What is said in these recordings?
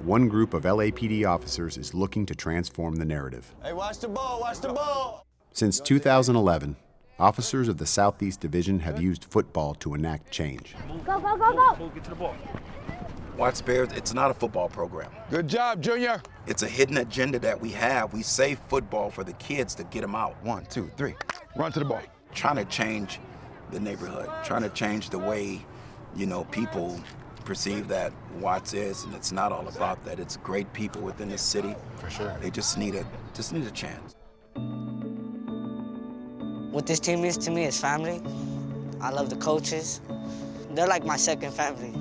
One group of LAPD officers is looking to transform the narrative. Hey, watch the ball, watch the ball! Since 2011, officers of the Southeast Division have used football to enact change. Go, go, go, go! Get to the ball. Watts Bears, it's not a football program. Good job, Junior. It's a hidden agenda that we have. We save football for the kids to get them out. 1, 2, 3. Run to the ball. Trying to change the neighborhood, trying to change the way, people perceive that Watts is, and it's not all about that. It's great people within the city. For sure. They just need a chance. What this team is to me is family. I love the coaches. They're like my second family.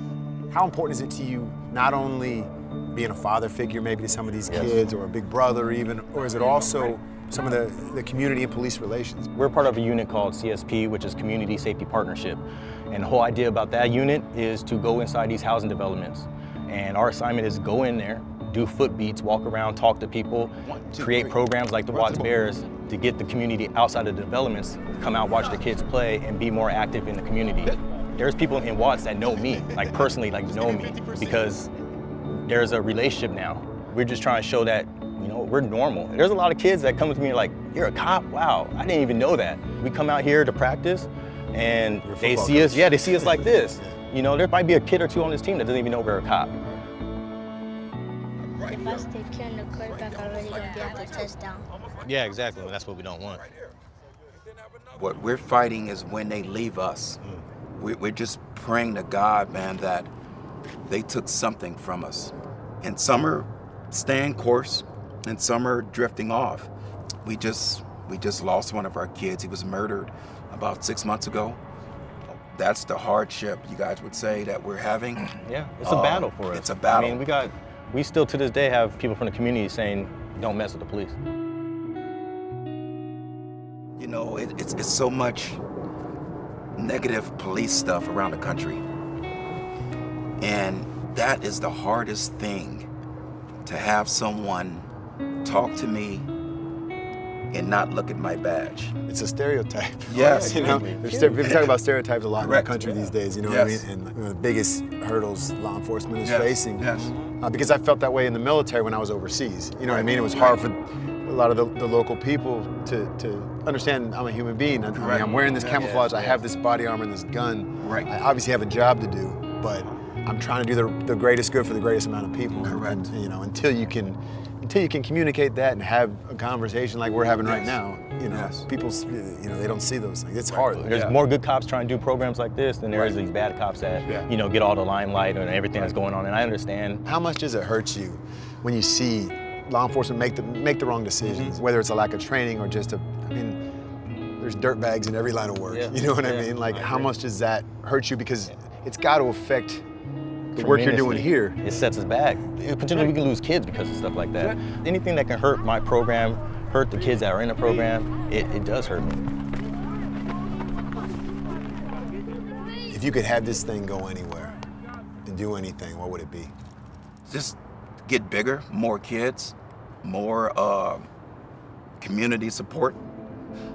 How important is it to you not only being a father figure maybe to some of these kids, or a big brother even, or is it also some of the community and police relations? We're part of a unit called CSP, which is Community Safety Partnership. And the whole idea about that unit is to go inside these housing developments. And our assignment is go in there, do foot beats, walk around, talk to people, create programs like the Watts Bears to get the community outside of the developments, come out, watch the kids play, and be more active in the community. There's people in Watts that know me, like personally, know me, because there's a relationship now. We're just trying to show that, we're normal. There's a lot of kids that come to me like, you're a cop? Wow, I didn't even know that. We come out here to practice, and they see us, they see us like this. There might be a kid or two on this team that doesn't even know we're a cop. If I stay carrying the quarterback, I'm already going to be at the touchdown. Yeah, exactly. That's what we don't want. What we're fighting is when they leave us. We're just praying to God, man, that they took something from us. And some are staying course, and some are drifting off. We just lost one of our kids. He was murdered about 6 months ago. That's the hardship, you guys would say, that we're having. Yeah, it's a battle for us. It's a battle. I mean, we still to this day have people from the community saying, don't mess with the police. It's so much negative police stuff around the country. And that is the hardest thing, to have someone talk to me and not look at my badge. It's a stereotype. Yes. People talk about stereotypes a lot in the country these days, what I mean? Yes. And the biggest hurdles law enforcement is Yes. facing. Yes. Because I felt that way in the military when I was overseas. You know what I mean? It was hard for a lot of the local people to understand I'm a human being. I mean, I'm wearing this camouflage, I have this body armor and this gun. Right. I obviously have a job to do, but I'm trying to do the greatest good for the greatest amount of people. Correct. And until you can communicate that and have a conversation like we're having right now, people, they don't see those things. It's hard. There's more good cops trying to do programs like this than there is these bad cops that, get all the limelight and everything that's going on. And I understand. How much does it hurt you when you see law enforcement make the wrong decisions, whether it's a lack of training or just there's dirtbags in every line of work. You know what I mean? Like, how much does that hurt you? Because it's got to affect the work you're doing here. It sets us back. Potentially we can lose kids because of stuff like that. Anything that can hurt my program, hurt the kids that are in the program, it does hurt me. If you could have this thing go anywhere and do anything, what would it be? Just get bigger, more kids, more community support.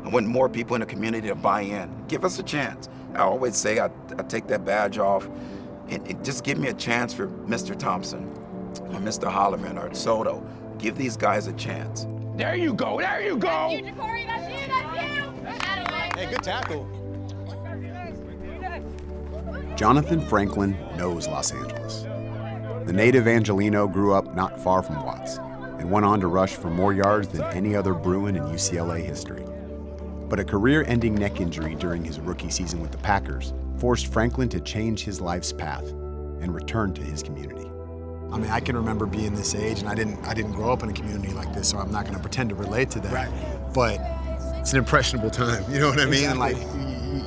I want more people in the community to buy in. Give us a chance. I always say I take that badge off and just give me a chance for Mr. Thompson or Mr. Holloman or Soto. Give these guys a chance. There you go, there you go! That's you, Jacory, that's you, that's you! Hey, good tackle. Jonathan Franklin knows Los Angeles. The native Angelino grew up not far from Watts and went on to rush for more yards than any other Bruin in UCLA history. But a career-ending neck injury during his rookie season with the Packers forced Franklin to change his life's path and return to his community. I mean, I can remember being this age, and I didn't grow up in a community like this, so I'm not going to pretend to relate to that. Right. But it's an impressionable time, you know what I mean? And like,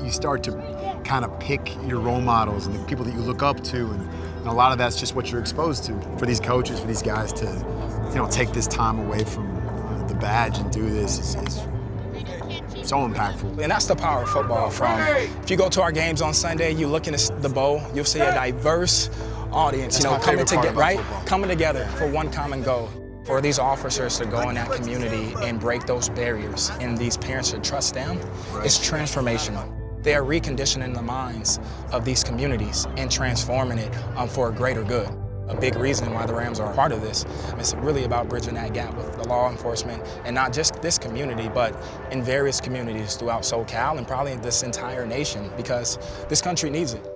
you start to kind of pick your role models and the people that you look up to, and a lot of that's just what you're exposed to. For these coaches, for these guys to, take this time away from the badge and do this is so impactful. And that's the power of football. If you go to our games on Sunday, you look in the bowl, you'll see a diverse audience, coming together for one common goal. For these officers to go in that community and break those barriers, and these parents to trust them, it's transformational. They are reconditioning the minds of these communities and transforming it for a greater good. a big reason why the Rams are a part of this. It's really about bridging that gap with the law enforcement, and not just this community, but in various communities throughout SoCal and probably this entire nation, because this country needs it.